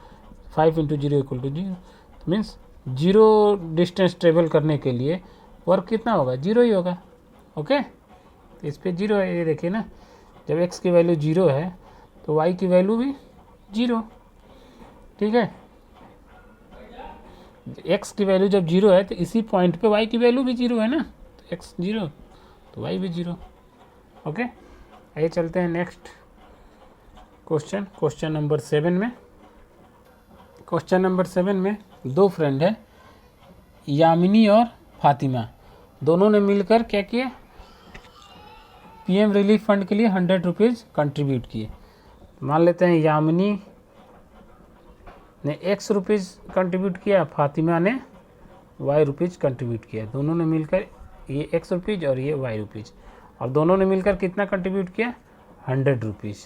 5 इंटू 0 इक्वल टू 0, तो मीन्स 0 डिस्टेंस ट्रेवल करने के लिए वर्क कितना होगा 0 ही होगा, ओके। तो इस पर 0 है, ये देखिए ना, जब x की वैल्यू 0 है तो y की वैल्यू भी 0, ठीक है। x की वैल्यू जब 0 है तो इसी पॉइंट पे y की वैल्यू भी 0 है ना, तो x 0 तो y भी 0, ओके। आइए चलते हैं नेक्स्ट क्वेश्चन, क्वेश्चन नंबर 7 में। क्वेश्चन नंबर 7 में 2 फ्रेंड है, यामिनी और फातिमा, दोनों ने मिलकर क्या किए, पीएम रिलीफ फंड के लिए 100 रुपीज़ कंट्रीब्यूट किए। मान लेते हैं यामिनी ने x रुपीज़ कंट्रीब्यूट किया, फातिमा ने वाई रुपीज़ कंट्रीब्यूट किया, दोनों ने मिलकर, ये एक्स रुपीज़ और ये वाई रुपीज़, और दोनों ने मिलकर कितना कंट्रीब्यूट किया, 100 rupees.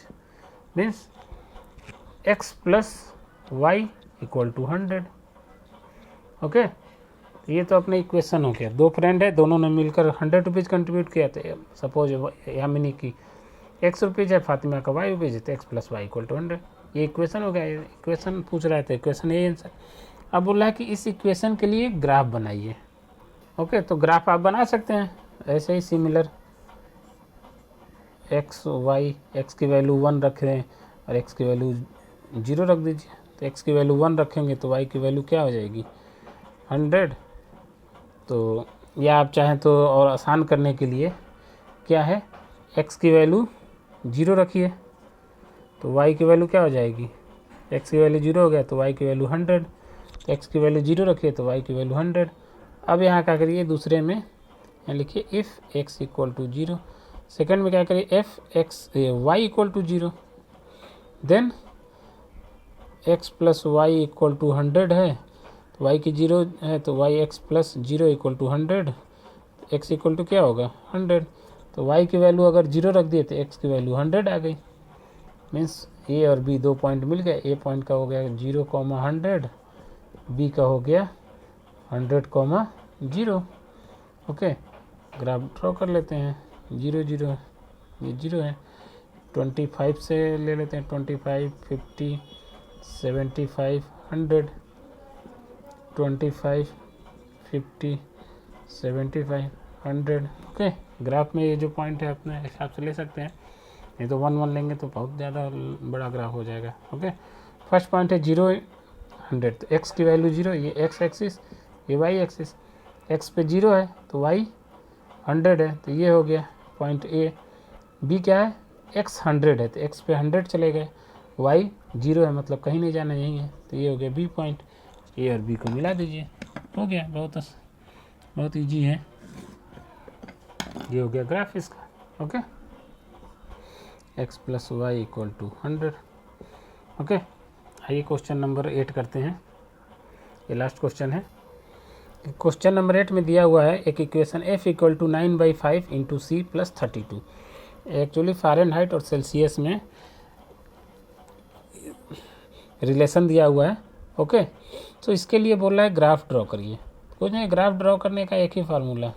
Means x plus y equal to 100। Okay, ये तो अपने इक्वेशन हो गया। दो फ्रेंड है, दोनों ने मिलकर 100 रुपीज़ कंट्रीब्यूट किया। तो सपोज यामिनी की एक्स रुपीज़ है, फातिमा का वाई रुपीज़ है, तो x plus y equal to 100। ये इक्वेशन हो गया। इक्वेशन पूछ रहा था, इक्वेशन यही आंसर। अब बोल रहा है कि इस इक्वेशन के लिए ग्राफ बनाइए। ओके, तो ग्राफ आप बना सकते हैं ऐसे ही सिमिलर, एक्स वाई, एक्स की वैल्यू 1 रख रहे हैं और एक्स की वैल्यू 0 रख दीजिए। तो एक्स की वैल्यू 1 रखेंगे तो वाई की वैल्यू क्या हो जाएगी, 100। तो या आप चाहें तो और आसान करने के लिए क्या है, x की वैल्यू 0 रखिए तो y की वैल्यू क्या हो जाएगी, x की वैल्यू 0 हो गया तो y की वैल्यू 100। तो x की वैल्यू 0 रखिए तो y की वैल्यू 100। अब यहाँ क्या करिए, दूसरे में यहाँ लिखिए if x equal to 0। Second में क्या करिए, y equal to 0, then x plus y equal to 100 है, तो y की 0 है तो y x plus 0 equal to 100, x equal to क्या होगा, 100। तो y की वैल्यू अगर 0 रख दिए तो x की वैल्यू 100 आ गई। मीन्स a और b 2 पॉइंट मिल गए। a पॉइंट का हो गया 0,100, b का हो गया 100,0। ओके, ग्राफ ड्रॉ कर लेते हैं। 0 0 ये 0 है। 25 से ले लेते हैं, 25, 50, 75, 100, 25, 50, 75, 100। ओके, ग्राफ में ये जो पॉइंट है अपने हिसाब से ले सकते हैं, नहीं तो 1 1 लेंगे तो बहुत ज़्यादा बड़ा ग्राफ हो जाएगा। ओके, फर्स्ट पॉइंट है 0 100, तो x की वैल्यू 0, ये x एक्सिस, ये y एक्सिस। x पे 0 है तो y 100 है, तो ये हो गया पॉइंट A। B क्या है, x 100 है तो x पे 100 चले गए, y 0 है मतलब कहीं नहीं जाना, यही है, तो ये हो गया B पॉइंट। A और B को मिला दीजिए, हो गया। बहुत ईजी है। ये हो गया ग्राफ इसका। Okay, x plus y equal to 100। Okay, आइए क्वेश्चन नंबर 8 करते हैं। ये लास्ट क्वेश्चन है। क्वेश्चन नंबर 8 में दिया हुआ है एक equation f equal to 9/5 into C plus 32। Actually Fahrenheit और सेल्सियस में रिलेशन दिया हुआ है। ओके, तो इसके लिए बोल रहा है ग्राफ ड्रॉ करिए। कुछ नहीं, ग्राफ ड्रॉ करने का एक ही फार्मूला,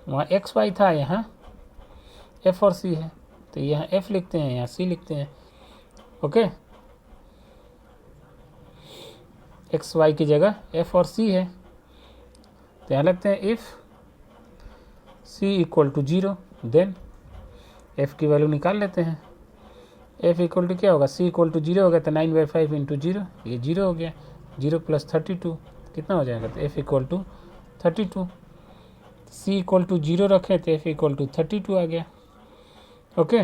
वहाँ एक्स वाई था, यहाँ एफ और सी है, तो यहाँ एफ लिखते हैं, यहाँ सी लिखते हैं। ओके, एक्स वाई की जगह एफ और सी है, तो यहाँ लगते हैं if C equal to 0, then F की वैल्यू निकाल लेते हैं। एफ इक्वल टू क्या होगा, सी इक्वल टू 0 हो गया तो 9/5 इंटू 0, ये 0 हो गया। 0 प्लस 32 कितना हो जाएगा, तो F equal to 32। C equal to 0 रखें तो एफ इक्वल टू 32 आ गया। ओके,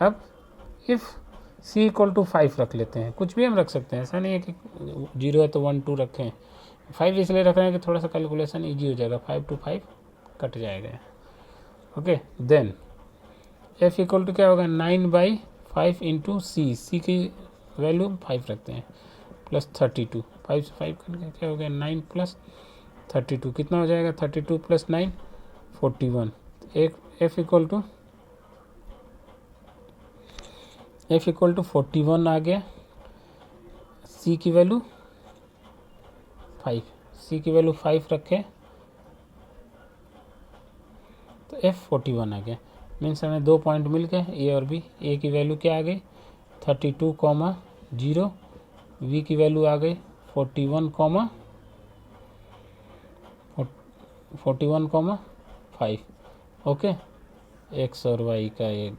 अब इफ़ सी इक्वल टू 5 रख लेते हैं, कुछ भी हम रख सकते हैं, ऐसा नहीं है कि 0 है तो 1 2 रखें। 5 इसलिए रख रहे हैं कि थोड़ा सा कैलकुलेशन ईजी हो जाएगा, 5 to 5 कट जाएगा। Okay, then F equal to क्या होगा, 9/5 इंटू सी की वैल्यू 5 रखते हैं, प्लस 32। 5 से 5 करके क्या हो गया, 9 प्लस 32 कितना हो जाएगा, 32 प्लस 9 41। एक एफ इक्वल टू 41 आ गया। सी की वैल्यू 5, सी की वैल्यू 5 रखें तो एफ 41 आ गया। मीन्स हमें 2 पॉइंट मिल गए, ए और बी। ए की वैल्यू क्या आ गई, 32,0। बी की वैल्यू आ गई 41,5। ओके, एक्स और वाई का ये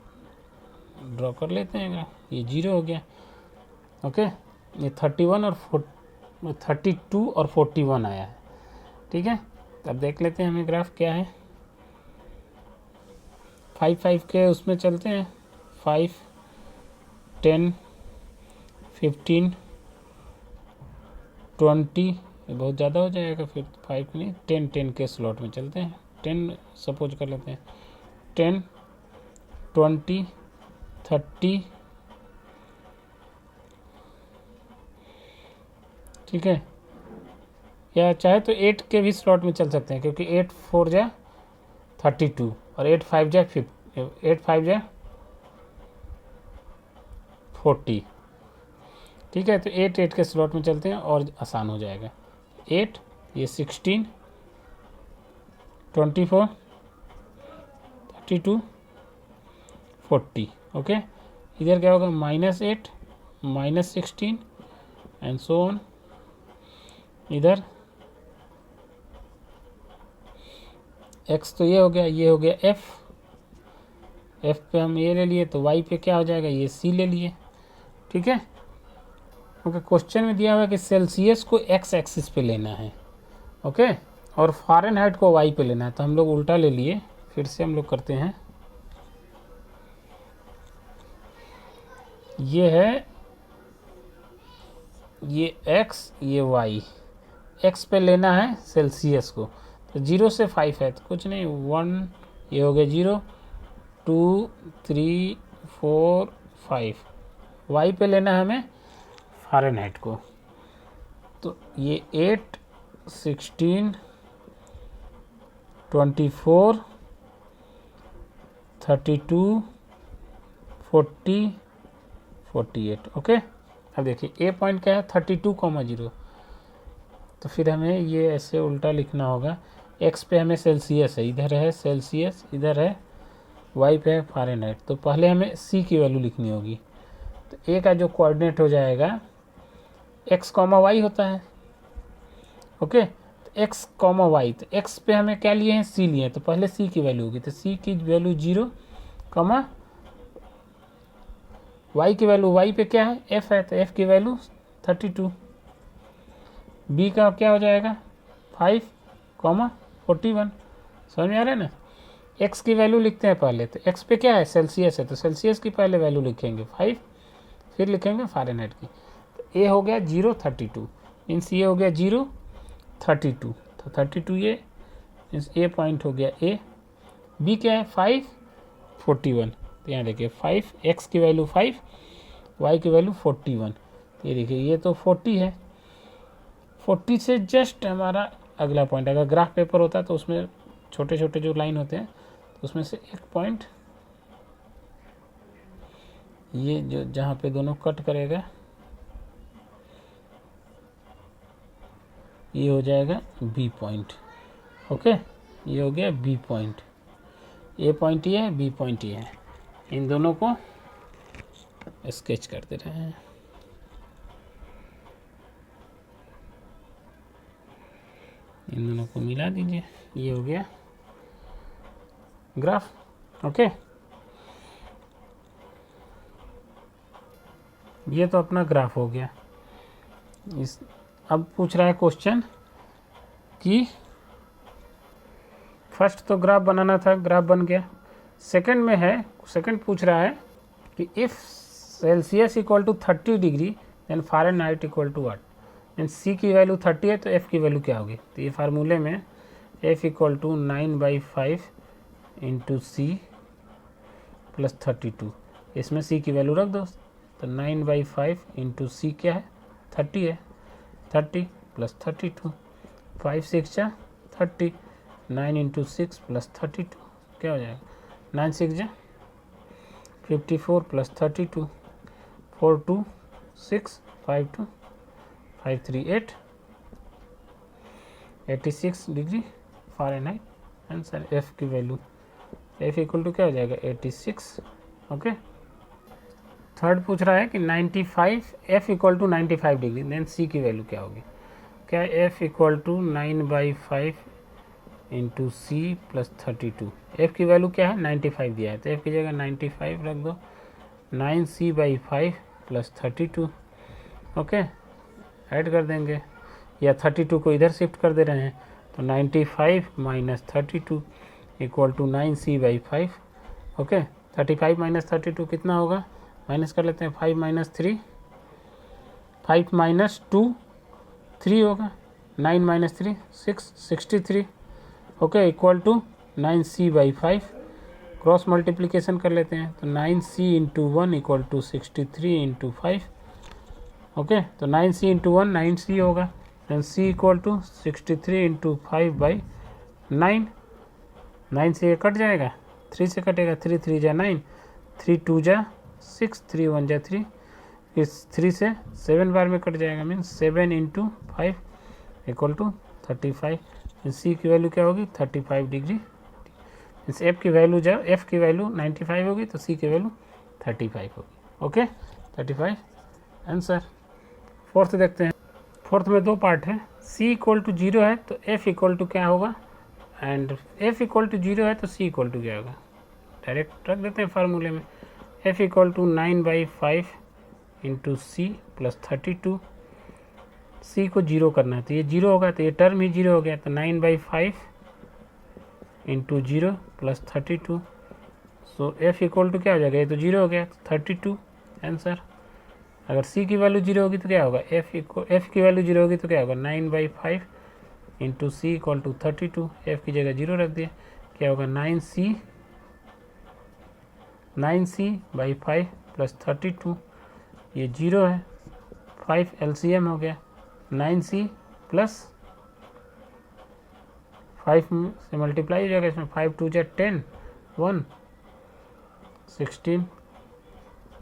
ड्रॉ कर लेते हैं, ये 0 हो गया। ओके, ये 31 और 32 और 41 आया है। ठीक है, अब देख लेते हैं हमें ग्राफ क्या है। 5 5 के उसमें चलते हैं, 5 10 15 20, ये बहुत ज़्यादा हो जाएगा, फिर 5 नहीं 10 10 के स्लॉट में चलते हैं। 10 सपोज कर लेते हैं, 10 20 30 ठीक है, या चाहे तो 8 के भी स्लॉट में चल सकते हैं, क्योंकि 8 4 जा 32 और 8 5 जा 40। ठीक है, तो 8 8 के स्लॉट में चलते हैं और आसान हो जाएगा। 8 ये 16 24 32 40। ओके, इधर क्या होगा -8 -16 एंड सो ऑन। इधर x तो ये हो गया f पे हम ये ले लिए, तो y पे क्या हो जाएगा, ये c ले लिए। ठीक है, ओके, क्वेश्चन में दिया हुआ है कि सेल्सियस को x एक्सिस पे लेना है, ओके, और फ़ारेनहाइट को y पे लेना है, तो हम लोग उल्टा ले लिए। फिर से हम लोग करते हैं, ये है ये x ये y, x पे लेना है सेल्सियस को, तो 0 से 5 है तो कुछ नहीं, 1 ये हो गया 0 2 3 4 5। y पे लेना है हमें फ़ारेनहाइट को, तो ये 8 16 24 32 40 48। ओके, अब देखिए a पॉइंट क्या है 32,0, तो फिर हमें ये ऐसे उल्टा लिखना होगा। x पे हमें सेल्सियस है, इधर है सेल्सियस, इधर है y पे है फ़ारेनहाइट, तो पहले हमें c की वैल्यू लिखनी होगी। तो a का जो कोऑर्डिनेट हो जाएगा x, y होता है। ओके, तो x, y, तो x पे हमें क्या लिए हैं, c लिए हैं, तो पहले c की वैल्यू होगी, तो c की वैल्यू 0, y की वैल्यू, y पे क्या है f है, तो f की वैल्यू 32। b का क्या हो जाएगा 5, 41। समझ में आ रहा है ना। x की वैल्यू लिखते हैं पहले, तो x पे क्या है सेल्सियस है, तो सेल्सियस की पहले वैल्यू लिखेंगे 5, फिर लिखेंगे फ़ारेनहाइट की। तो a हो गया 0 32 मीन्स ये हो गया 0 32, तो 32 ये मीन्स a पॉइंट हो गया a। b क्या है 5 41, तो यहाँ देखिए 5, x की वैल्यू 5, y की वैल्यू 41। तो ये देखिए ये तो 40 है, 40 से जस्ट हमारा अगला पॉइंट, अगर ग्राफ पेपर होता तो उसमें छोटे छोटे जो लाइन होते हैं तो उसमें से एक पॉइंट ये जो जहाँ पे दोनों कट करेगा ये हो जाएगा बी पॉइंट। ओके, ये हो गया बी पॉइंट, ए पॉइंट ये है, बी पॉइंट ये है। इन दोनों को स्केच करते रहे हैं। इन दोनों को मिला दीजिए, ये हो गया ग्राफ। ओके, ये तो अपना ग्राफ हो गया। इस अब पूछ रहा है क्वेश्चन कि फर्स्ट तो ग्राफ बनाना था, ग्राफ बन गया। सेकंड में है, सेकंड पूछ रहा है कि if Celsius equal to 30 degree then Fahrenheit equal to what. Mean C की वैल्यू 30 है तो एफ़ की वैल्यू क्या होगी, तो ये फार्मूले में F equal to 9/5 into C plus 32, इसमें सी की वैल्यू रख दो, तो 9/5 इंटू सी क्या है 30 है, 30 प्लस 32, 5 6 जा 30, 9 इंटू 6 प्लस 32 क्या हो जाएगा, 9 6 जा 54 plus 32, 4 2 6 5 2 5 3 8, 86 degree Fahrenheit. Answer F की वैल्यू, एफ़ इक्वल टू क्या हो जाएगा 86। ओके, थर्ड पूछ रहा है कि 95 F equal to 95 degree then C की वैल्यू क्या होगी। क्या F equal to 9/5 into C plus 32, F की वैल्यू क्या है 95 दिया है, तो एफ़ की जगह 95 रख दो, 9c/5 प्लस 32। ओके, ऐड कर देंगे या 32 को इधर शिफ्ट कर दे रहे हैं, तो 95 minus 32 equal to 9c/5। Okay, 35 minus 32 कितना होगा, माइनस कर लेते हैं, 5 माइनस 3, 5 माइनस 2 3 होगा, 9 minus 3 6 63। Okay, equal to 9c/5, cross multiplication कर लेते हैं, तो 9c into 1 equal to 63 into 5। Okay, तो 9c इंटू 1 9c होगा, then c equal to 63 into 5/9। 9 से ये कट जाएगा, 3 से कटेगा, 3 3 जा 9, 3 2 जा 6, 3 1 जा 3, इस 3 से 7 बार में कट जाएगा, मीन्स 7 इंटू 5 इक्वल टू 35। सी की वैल्यू क्या होगी 35 डिग्री। इस एफ की वैल्यू जब एफ की वैल्यू 95 होगी तो सी की वैल्यू 35 होगी। Okay, 35 answer. फोर्थ देखते हैं। फोर्थ में दो पार्ट है, सी इक्वल टू 0 है तो एफ इक्वल टू क्या होगा, एंड एफ इक्वल टू 0 है तो सी इक्वल टू क्या होगा। डायरेक्ट रख देते हैं फार्मूले में, F equal to 9/5 into C plus 32। C को 0 करना है तो ये 0 होगा, तो ये टर्म ही 0 हो गया, तो 9/5 into 0 plus 32। So F equal to क्या हो जाएगा, ये तो 0 हो गया, 32 आंसर। अगर सी की वैल्यू 0 होगी तो क्या होगा, एफ की वैल्यू 0 होगी तो क्या होगा 9/5 into C equal to 32। F की जगह 0 रख दिया, क्या होगा 9c/5 प्लस 32, ये 0 है, 5 LCM हो गया, 9c प्लस 5 से मल्टीप्लाई हो जाएगा, इसमें 5 2 जा 10 1 16,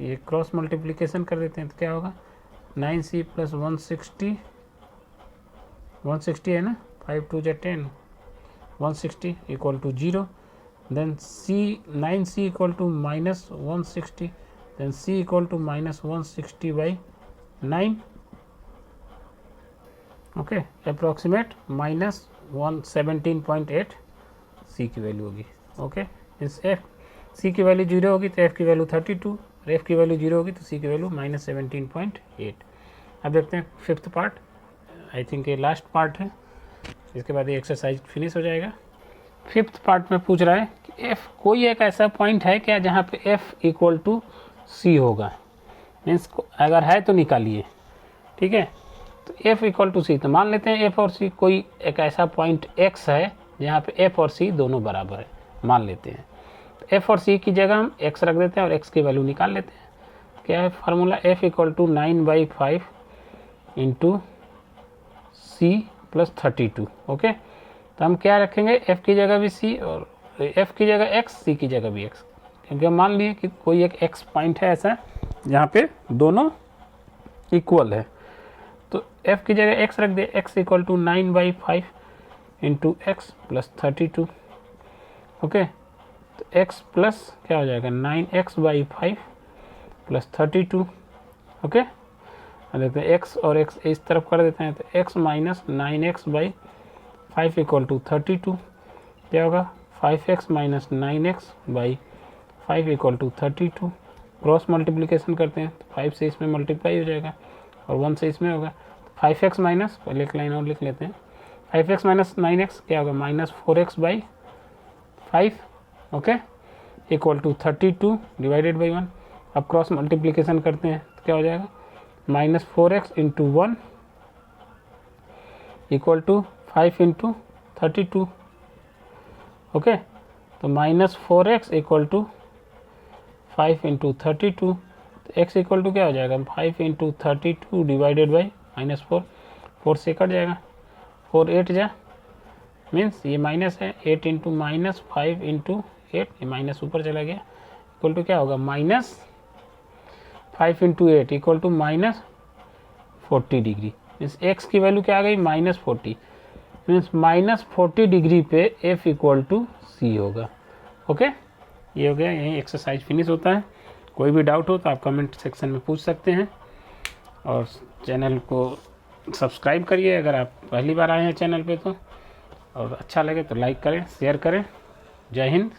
ये क्रॉस मल्टीप्लिकेशन कर देते हैं तो क्या होगा 9c प्लस 160 है ना, 5 2 जा 10 160 equal to 0। Then c 9c equal to minus 160, then c equal to minus 160/9। Okay, approximate minus 117.8 C की वैल्यू होगी। ओके, इस एफ सी की वैल्यू 0 होगी तो एफ की वैल्यू 32, और एफ की वैल्यू 0 होगी तो सी की वैल्यू माइनस 17.8। अब देखते हैं फिफ्थ पार्ट, आई थिंक ये लास्ट पार्ट है, इसके बाद ये एक्सरसाइज फिनिश हो जाएगा। फिफ्थ पार्ट में पूछ रहा है कि एफ कोई एक ऐसा पॉइंट है क्या जहाँ पे एफ इक्वल टू सी होगा, मीन्स अगर है तो निकालिए। ठीक है, तो एफ इक्वल टू सी, तो मान लेते हैं एफ और सी कोई एक ऐसा पॉइंट एक्स है जहाँ पे एफ और सी दोनों बराबर है, मान लेते हैं। तो एफ और सी की जगह हम एक्स रख देते हैं और एक्स की वैल्यू निकाल लेते हैं। क्या है formula, F equal to 9/5 into C plus 32। Okay, तो हम क्या रखेंगे, एफ की जगह भी सी और एफ की जगह एक्स, सी की जगह भी एक्स, क्योंकि हम मान लिए कि कोई एक एक्स पॉइंट है ऐसा जहाँ पे दोनों इक्वल है। तो f की जगह x रख दे, x equal to 9/5 into x plus 32। Okay, तो x प्लस क्या हो जाएगा 9x/5 प्लस 32। ओके, देखते हैं x और x इस तरफ कर देते हैं, तो x minus 9x/5 equal to 32, क्या होगा 5x minus 9x/5 equal to 32। Cross multiplication करते हैं तो 5 से इसमें मल्टीप्लाई हो जाएगा और 1 से इसमें होगा, 5x माइनस, पहले एक लाइन और लिख लेते हैं, 5x माइनस 9x क्या होगा minus 4x/5। Okay, equal to 32 divided by 1। अब क्रॉस मल्टीप्लिकेशन करते हैं तो क्या हो जाएगा minus 4x into 1 equal to 5 into 32। Okay, तो minus 4x equal to 5 into 32, तो x इक्वल टू क्या हो जाएगा 5 इंटू 32 डिवाइडेड बाई -4, 4 से कट जाएगा, 4 8 जा, मीन्स ये माइनस है, 8 इंटू माइनस 5 इंटू 8, ये माइनस ऊपर चला गया, इक्वल टू क्या होगा minus 5 into 8 equal to minus 40 degree. Means x की वैल्यू क्या आ गई -40, मीन्स -40 डिग्री पे f इक्वल टू सी होगा। ओके, ये हो गया, यही एक्सरसाइज फिनिश होता है। कोई भी डाउट हो तो आप कमेंट सेक्शन में पूछ सकते हैं, और चैनल को सब्सक्राइब करिए अगर आप पहली बार आए हैं चैनल पे तो, और अच्छा लगे तो लाइक करें, शेयर करें। जय हिंद।